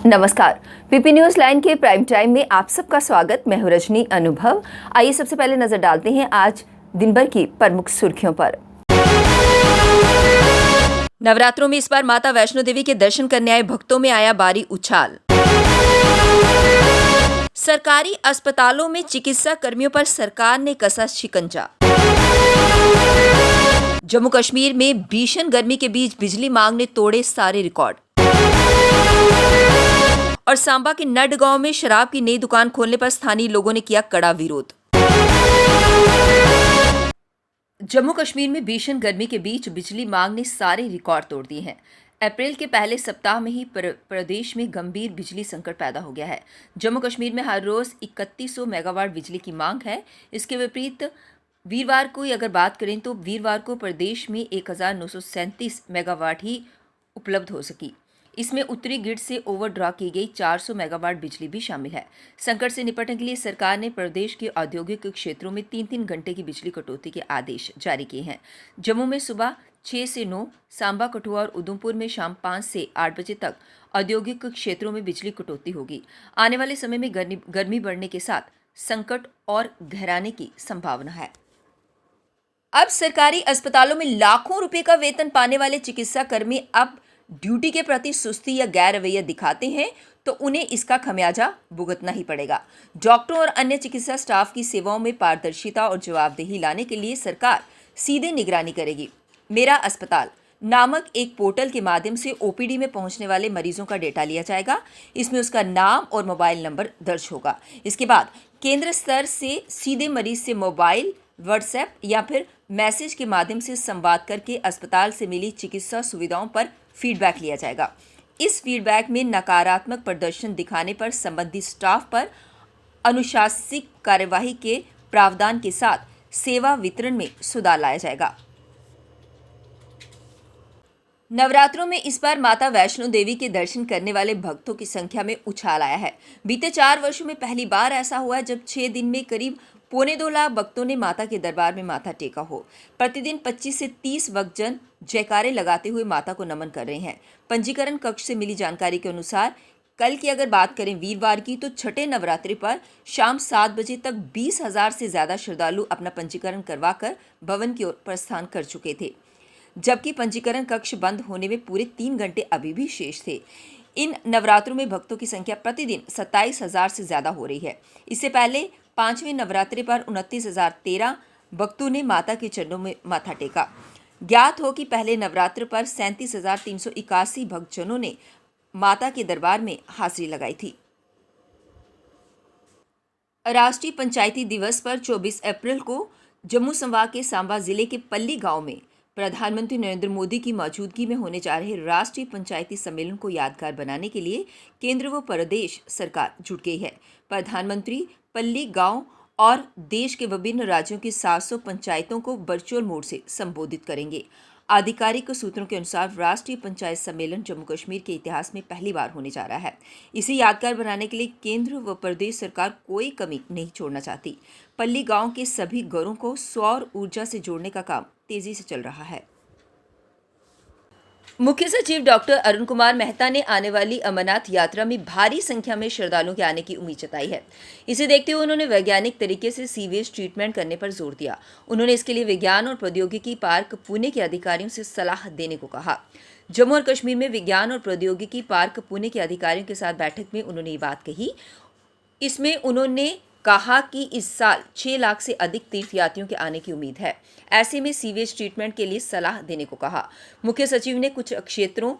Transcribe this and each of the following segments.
नमस्कार। PP news line के prime time में आप सबका स्वागत। मैं हूं रजनी अनुभव। आइए सबसे पहले नजर डालते हैं आज दिन भर की प्रमुख सुर्खियों पर। नवरात्रों में इस बार माता वैष्णो देवी के दर्शन करने आए भक्तों में आया भारी उछाल। सरकारी अस्पतालों में चिकित्सा कर्मियों पर सरकार ने कसा शिकंजा। जम्मू कश्मीर में भीषण गर्मी के बीच बिजली मांग ने तोड़े सारे रिकॉर्ड। और सांबा के नड गांव में शराब की नई दुकान खोलने पर स्थानीय लोगों ने किया कड़ा विरोध। जम्मू कश्मीर में भीषण गर्मी के बीच बिजली मांग ने सारे रिकॉर्ड तोड़ दिए हैं। अप्रैल के पहले सप्ताह में ही प्रदेश में गंभीर बिजली संकट पैदा हो गया है। जम्मू कश्मीर में हर रोज 3100 मेगावाट बिजली की मांग है। इसके विपरीत वीरवार को अगर बात करें तो वीरवार को प्रदेश में 1937 मेगावाट ही उपलब्ध हो सकी। इसमें उत्तरी ग्रिड से ओवरड्रा की गई 400 मेगावाट बिजली भी शामिल है। संकट से निपटने के लिए सरकार ने प्रदेश के औद्योगिक क्षेत्रों में 3-3 घंटे की बिजली कटौती के आदेश जारी किए हैं। जम्मू में सुबह 6 से 9, सांबा, कठुआ और उधमपुर में शाम 5 से 8 बजे तक औद्योगिक क्षेत्रों में बिजली कटौती होगी। आने वाले समय में गर्मी बढ़ने के साथ संकट और गहराने की संभावना है। अब सरकारी अस्पतालों में लाखों रुपए का वेतन पाने वाले चिकित्सा कर्मी अब ड्यूटी के प्रति सुस्ती या गैर रवैया दिखाते हैं तो उन्हें इसका खमियाजा भुगतना ही पड़ेगा। डॉक्टरों और अन्य चिकित्सा स्टाफ की सेवाओं में पारदर्शिता और जवाबदेही लाने के लिए सरकार सीधे निगरानी करेगी। मेरा अस्पताल नामक एक पोर्टल के माध्यम से ओपीडी में पहुंचने वाले मरीजों का डेटा लिया जाएगा। इसमें उसका नाम और मोबाइल नंबर दर्ज होगा। इसके बाद केंद्र स्तर से सीधे मरीज से मोबाइल, व्हाट्सएप या फिर मैसेज के माध्यम से संवाद करके अस्पताल से मिली चिकित्सा सुविधाओं पर फीडबैक लिया जाएगा। इस फीडबैक में नकारात्मक प्रदर्शन दिखाने पर संबंधित स्टाफ पर अनुशासनिक कार्यवाही के प्रावधान के साथ सेवा वितरण में सुधार लाया जाएगा। नवरात्रों में इस बार माता वैष्णो देवी के दर्शन करने वाले भक्तों की संख्या में उछाल आया है। बीते 4 वर्षों में पहली बार ऐसा हुआ है जब 6 दिन में करीब 2.25 लाख भक्तों ने माता के दरबार में माथा टेका हो। प्रतिदिन 25 से 30 भक्तजन जयकारे लगाते हुए माता को नमन कर रहे हैं। पंजीकरण कक्ष से मिली जानकारी के अनुसार कल की अगर बात करें वीरवार की, तो छठे नवरात्रि पर शाम 7 बजे तक 20,000 से ज्यादा श्रद्धालु अपना पंजीकरण करवाकर भवन की ओर प्रस्थान कर चुके थे, जबकि पंजीकरण कक्ष बंद होने में पूरे 3 घंटे अभी भी शेष थे। इन नवरात्रों में भक्तों की संख्या प्रतिदिन 27,000 से ज्यादा हो रही है। इससे पहले 5वें नवरात्रि पर 29,013 भक्तों ने माता के चरणों में माथा टेका। ज्ञात हो कि पहले नवरात्र पर 37,381 भक्तजनों ने माता के दरबार में हाजिरी लगाई थी। राष्ट्रीय पंचायती दिवस पर 24 अप्रैल को जम्मू संभाग के सांबा जिले के पल्ली गांव में प्रधानमंत्री नरेंद्र मोदी की मौजूदगी में होने जा रहे राष्ट्रीय पंचायती सम्मेलन को यादगार बनाने के लिए केंद्र व प्रदेश सरकार जुट गई है। प्रधानमंत्री पल्ली गांव और देश के विभिन्न राज्यों की 700 पंचायतों को वर्चुअल मोड से संबोधित करेंगे। आधिकारिक सूत्रों के अनुसार राष्ट्रीय पंचायत सम्मेलन जम्मू कश्मीर के इतिहास में पहली बार होने जा रहा है। इसे यादगार बनाने के लिए केंद्र व प्रदेश सरकार कोई कमी नहीं छोड़ना चाहती। पल्ली गांव के सभी घरों को सौर ऊर्जा से जोड़ने का काम तेजी से चल रहा है। मुख्य सचिव डॉक्टर अरुण कुमार मेहता ने आने वाली अमरनाथ यात्रा में भारी संख्या में श्रद्धालुओं के आने की उम्मीद जताई है। इसे देखते हुए उन्होंने वैज्ञानिक तरीके से सीवेज ट्रीटमेंट करने पर जोर दिया। उन्होंने इसके लिए विज्ञान और प्रौद्योगिकी पार्क पुणे के अधिकारियों से सलाह देने को कहा। जम्मू और कश्मीर में विज्ञान और प्रौद्योगिकी पार्क पुणे के अधिकारियों के साथ बैठक में उन्होंने ये बात कही। इसमें उन्होंने कहा कि इस साल 6 लाख से अधिक तीर्थयात्रियों के आने की उम्मीद है। ऐसे में सीवेज ट्रीटमेंट के लिए सलाह देने को कहा। मुख्य सचिव ने कुछ क्षेत्रों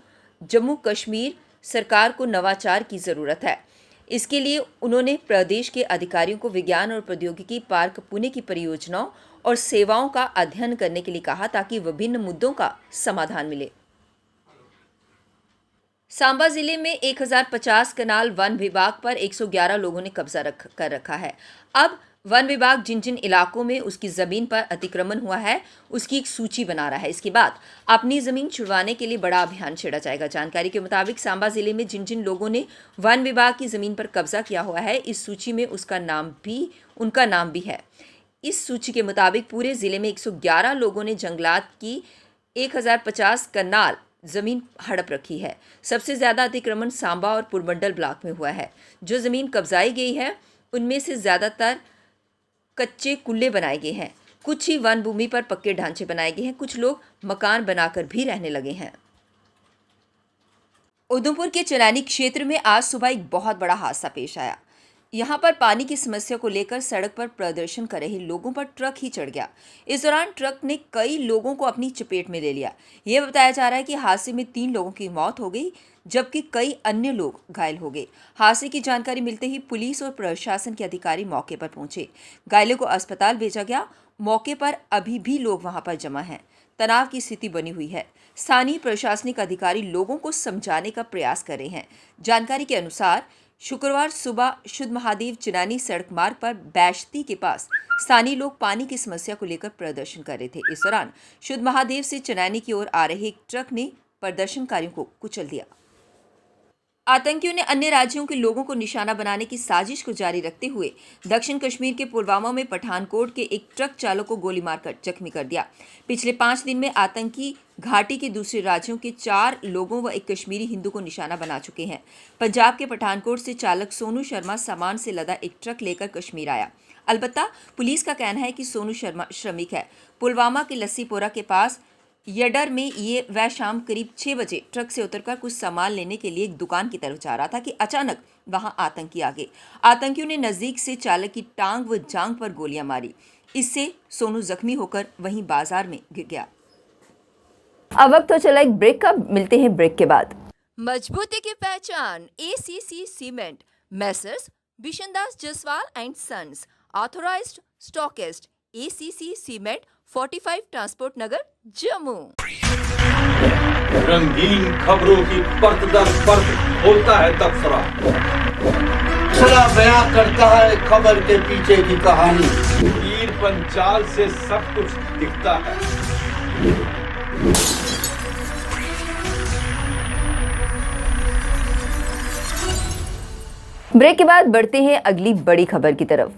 जम्मू कश्मीर सरकार को नवाचार की जरूरत है। इसके लिए उन्होंने प्रदेश के अधिकारियों को विज्ञान और प्रौद्योगिकी पार्क पुणे की परियोजनाओं और सेवाओं का अध्ययन करने के लिए कहा ताकि विभिन्न मुद्दों का समाधान मिले। सांबा जिले में 1050 कनाल वन विभाग पर 111 लोगों ने कब्जा कर रखा है। अब वन विभाग जिन जिन इलाकों में उसकी जमीन पर अतिक्रमण हुआ है उसकी एक सूची बना रहा है। इसके बाद अपनी जमीन छुड़वाने के लिए बड़ा अभियान छेड़ा जाएगा। जानकारी के मुताबिक सांबा जिले में जिन जिन लोगों ने वन विभाग की जमीन पर कब्जा किया हुआ है, इस सूची में उनका नाम भी है। इस सूची के मुताबिक पूरे जिले में 111 लोगों ने जंगलात की 1050 कनाल जमीन हड़प रखी है। सबसे ज्यादा अतिक्रमण सांबा और पुरमंडल ब्लॉक में हुआ है। जो जमीन कब्जाई गई है उनमें से ज्यादातर कच्चे कुल्ले बनाए गए हैं। कुछ ही वन भूमि पर पक्के ढांचे बनाए गए हैं। कुछ लोग मकान बनाकर भी रहने लगे हैं। उधमपुर के चनैनी क्षेत्र में आज सुबह एक बहुत बड़ा हादसा पेश आया। यहां पर पानी की समस्या को लेकर सड़क पर प्रदर्शन कर रहे लोगों पर ट्रक ही चढ़ गया। इस दौरान ट्रक ने कई लोगों को अपनी चपेट में ले लिया। यह बताया जा रहा है कि हादसे में 3 लोगों की मौत हो गई, जबकि कई अन्य लोग घायल हो गए। हादसे की जानकारी मिलते ही पुलिस और प्रशासन के अधिकारी मौके पर पहुंचे। घायलों को अस्पताल भेजा गया। मौके पर अभी भी लोग वहां पर जमा हैं। तनाव की स्थिति बनी हुई है। स्थानीय प्रशासनिक अधिकारी लोगों को समझाने का प्रयास कर रहे हैं। जानकारी के अनुसार शुक्रवार सुबह शुद्ध महादेव चनैनी सड़क मार्ग पर बैश्ती के पास स्थानीय लोग पानी की समस्या को लेकर प्रदर्शन कर रहे थे। इस दौरान शुद्ध महादेव से चनैनी की ओर आ रहे एक ट्रक ने प्रदर्शनकारियों को कुचल दिया। आतंकियों ने अन्य राज्यों के लोगों को निशाना बनाने की साजिश को जारी रखते हुए दक्षिण कश्मीर के पुलवामा में पठानकोट के एक ट्रक चालक को गोली मारकर जख्मी कर दिया। पिछले 5 दिन में आतंकी घाटी के दूसरे राज्यों के 4 लोगों व एक कश्मीरी हिंदू को निशाना बना चुके हैं। पंजाब के पठानकोट से चालक सोनू शर्मा सामान से लदा एक ट्रक लेकर कश्मीर आया। अलबत्ता पुलिस का कहना है कि सोनू शर्मा श्रमिक है। पुलवामा के लस्सीपोरा के पास यडर में ये वह शाम करीब 6 बजे ट्रक से उतरकर कुछ सामान लेने के लिए एक दुकान की तरफ जा रहा था कि अचानक वहां आतंकी आ गए। आतंकियों ने नजदीक से चालक की टांग व जांघ पर गोलियां मारी। इससे सोनू जख्मी होकर वहीं बाजार में गिर गया। अब वक्त तो चला एक ब्रेक का, मिलते हैं ब्रेक के बाद। मजबूती की पहचान ACC cement, messrs Bishandas Jaswal and sons, authorised stockist, ACC cement, 45 Transport Nagar, Jammu. रंगीन खबरों की परत दर परत खोलता है तबसरा, बयां करता है खबर के पीछे की कहानी। तीर पंचाल से सब कुछ दिखता है। ब्रेक के बाद बढ़ते हैं अगली बड़ी खबर की तरफ।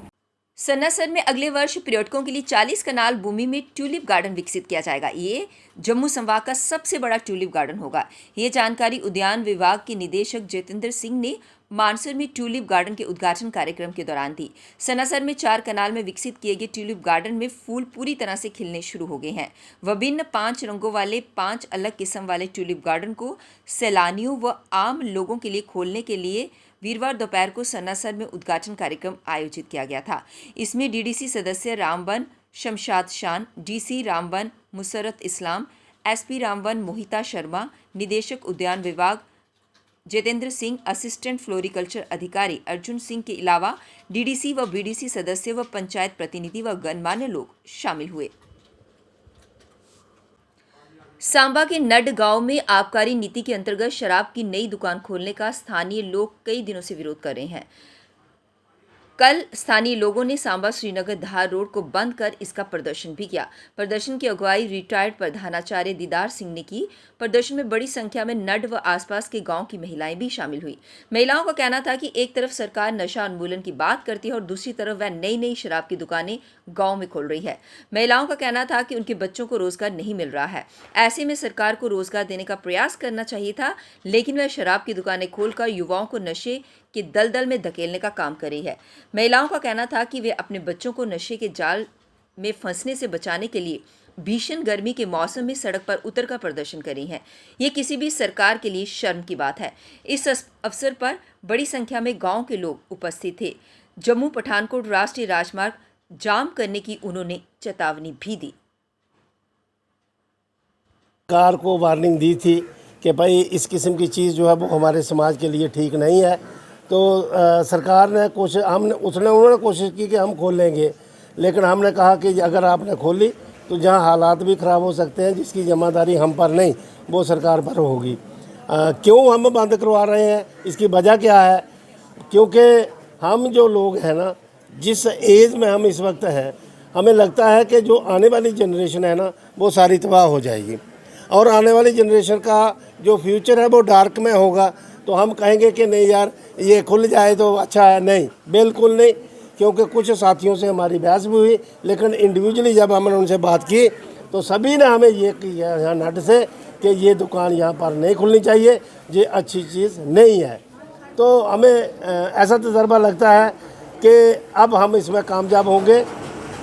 सन्नासर में अगले वर्ष पर्यटकों के लिए 40 कनाल भूमि में ट्यूलिप गार्डन विकसित किया जाएगा। ये जम्मू संभाग का सबसे बड़ा ट्यूलिप गार्डन होगा। ये जानकारी उद्यान विभाग के निदेशक जितेंद्र सिंह ने मानसर में ट्यूलिप गार्डन के उद्घाटन कार्यक्रम के दौरान दी। सन्नासर में 4 कनाल में विकसित किए गए ट्यूलिप गार्डन में फूल पूरी तरह से खिलने शुरू हो गए हैं। विभिन्न 5 रंगों वाले 5 अलग किस्म वाले ट्यूलिप गार्डन को सैलानियों व आम लोगों के लिए खोलने के लिए वीरवार दोपहर को सन्नासर में उद्घाटन कार्यक्रम आयोजित किया गया था। इसमें DDC सदस्य रामबन शमशाद शान, DC रामबन मुसरत इस्लाम, SP रामबन मोहिता शर्मा, निदेशक उद्यान विभाग जितेंद्र सिंह, असिस्टेंट फ्लोरिकल्चर अधिकारी अर्जुन सिंह के अलावा DDC व BDC सदस्य व पंचायत प्रतिनिधि व गणमान्य लोग शामिल हुए। सांबा के नड गांव में आबकारी नीति के अंतर्गत शराब की नई दुकान खोलने का स्थानीय लोग कई दिनों से विरोध कर रहे हैं। कल स्थानीय लोगों ने सांबा श्रीनगर धार रोड को बंद कर इसका प्रदर्शन भी किया। प्रदर्शन की अगुवाई रिटायर्ड प्रधानाचार्य दीदार सिंह ने की। प्रदर्शन में बड़ी संख्या में नड व आसपास के गांव की महिलाएं भी शामिल हुई। महिलाओं का कहना था कि एक तरफ सरकार नशा उन्मूलन की बात करती है और दूसरी तरफ वह नई नई शराब की दुकानें गांव में खोल रही है। महिलाओं का कहना था कि उनके बच्चों को रोजगार नहीं मिल रहा है। ऐसे में सरकार को रोजगार देने का प्रयास करना चाहिए था, लेकिन वह शराब की दुकानें खोलकर युवाओं को नशे के दलदल में धकेलने का काम कर रही है। महिलाओं का कहना था कि वे अपने बच्चों को नशे के जाल में फंसने से बचाने के लिए भीषण गर्मी के मौसम में सड़क पर उतरकर प्रदर्शन कर रही हैं। ये किसी भी सरकार के लिए शर्म की बात है। इस अवसर पर बड़ी संख्या में गांव के लोग उपस्थित थे। जम्मू पठानकोट राष्ट्रीय राजमार्ग जाम करने की उन्होंने चेतावनी भी दी। सरकार को वार्निंग दी थी कि भाई इस किस्म की चीज़ जो है वो हमारे समाज के लिए ठीक नहीं है। तो सरकार ने उन्होंने कोशिश की कि हम खोल लेंगे, लेकिन हमने कहा कि अगर आपने खोली तो जहां हालात भी ख़राब हो सकते हैं, जिसकी जिम्मेदारी हम पर नहीं वो सरकार पर होगी। क्यों हम बंद करवा रहे हैं, इसकी वजह क्या है? क्योंकि हम जो लोग हैं ना, जिस एज में हम इस वक्त हैं, हमें लगता है कि जो आने वाली जनरेशन है ना वो सारी तबाह हो जाएगी और आने वाली जनरेशन का जो फ्यूचर है वो डार्क में होगा। तो हम कहेंगे कि नहीं यार ये खुल जाए तो अच्छा है, नहीं, बिल्कुल नहीं। क्योंकि कुछ साथियों से हमारी बहस भी हुई, लेकिन इंडिविजुअली जब हमने उनसे बात की तो सभी ने हमें ये किया यहाँ नट से कि ये दुकान यहाँ पर नहीं खुलनी चाहिए, ये अच्छी चीज़ नहीं है। तो हमें ऐसा तजर्बा लगता है कि अब हम इसमें कामयाब होंगे।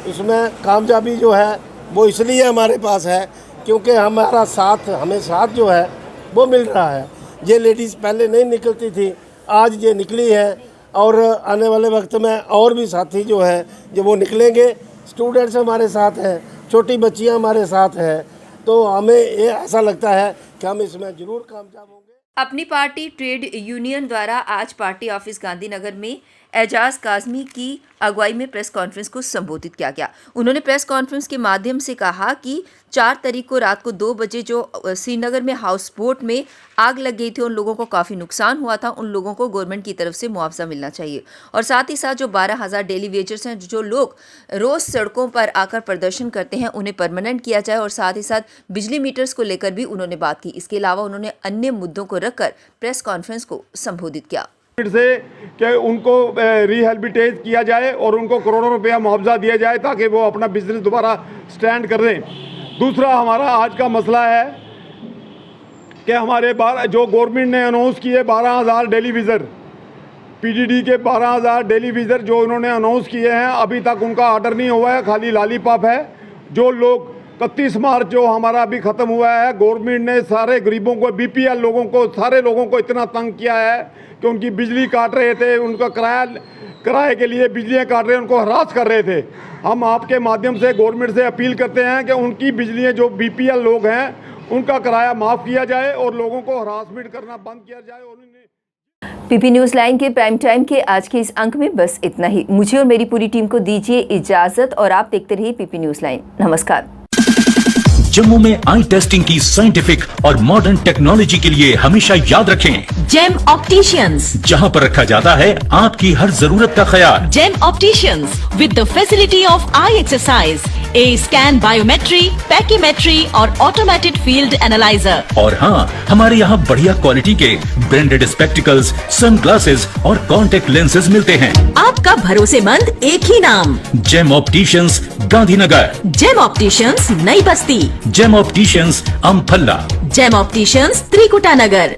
इसमें कामयाबी जो है वो इसलिए हमारे पास है क्योंकि हमारा साथ, हमें साथ जो है वो मिल रहा है। ये लेडीज़ पहले नहीं निकलती थी, आज ये निकली है और आने वाले वक्त में और भी साथी जो है जो वो निकलेंगे। स्टूडेंट्स हमारे साथ हैं, छोटी बच्चियां हमारे साथ हैं, तो हमें ये ऐसा लगता है कि हम इसमें ज़रूर कामयाब होंगे। अपनी पार्टी ट्रेड यूनियन द्वारा आज पार्टी ऑफिस गांधीनगर में एजाज काजमी की अगुवाई में प्रेस कॉन्फ्रेंस को संबोधित किया गया। उन्होंने प्रेस कॉन्फ्रेंस के माध्यम से कहा कि 4 तारीख को रात को 2 बजे जो श्रीनगर में हाउस बोट में आग लग गई थी, उन लोगों को काफ़ी नुकसान हुआ था, उन लोगों को गवर्नमेंट की तरफ से मुआवजा मिलना चाहिए। और साथ ही साथ जो 12,000 डेली वेजर्स हैं, जो लोग रोज़ सड़कों पर आकर प्रदर्शन करते हैं, उन्हें परमानेंट किया जाए। और साथ ही साथ बिजली मीटर्स को लेकर भी उन्होंने बात की। इसके अलावा उन्होंने अन्य मुद्दों को रखकर प्रेस कॉन्फ्रेंस को संबोधित किया। से कि उनको रिहेबिलिटेट किया जाए और उनको करोड़ों रुपया मुआवजा दिया जाए ताकि वो अपना बिजनेस दोबारा स्टैंड कर दें। दूसरा हमारा आज का मसला है कि हमारे जो गवर्नमेंट ने अनाउंस किए 12,000 डेली विज़र, पीडीडी के 12,000 डेली विज़र जो उन्होंने अनाउंस किए हैं, अभी तक उनका ऑर्डर नहीं हुआ है, खाली लॉलीपॉप है। जो लोग 31 मार्च जो हमारा अभी ख़त्म हुआ है, गवर्नमेंट ने सारे गरीबों को, बीपीएल लोगों को, सारे लोगों को इतना तंग किया है कि उनकी बिजली काट रहे थे, उनका किराए के लिए बिजलियाँ काट रहे, उनको हरास कर रहे थे। हम आपके माध्यम से गवर्नमेंट से अपील करते हैं कि उनकी बिजलियाँ, जो बीपीएल लोग हैं, उनका किराया माफ़ किया जाए और लोगों को हरासमेंट करना बंद किया जाए। और पीपी न्यूज़ लाइन के प्राइम टाइम के आज के इस अंक में बस इतना ही। मुझे और मेरी पूरी टीम को दीजिए इजाज़त और आप देखते रहिए पीपी न्यूज़ लाइन। नमस्कार। जम्मू में आई टेस्टिंग की साइंटिफिक और मॉडर्न टेक्नोलॉजी के लिए हमेशा याद रखें जेम ऑप्टिशियंस, जहां पर रखा जाता है आपकी हर जरूरत का ख्याल। Gem opticians with the facility of eye exercise, A scan, biometry, pachymetry और ऑटोमेटेड फील्ड एनालाइजर। और हाँ, हमारे यहाँ बढ़िया क्वालिटी के ब्रांडेड स्पेक्टिकल्स, सनग्लासेस और कॉन्टेक्ट लेंसेज मिलते हैं। आपका भरोसेमंद एक ही नाम, Gem Opticians Gandhinagar. Gem Opticians Nai Basti, Gem Opticians Amphalla, Gem Opticians Trikuta नगर।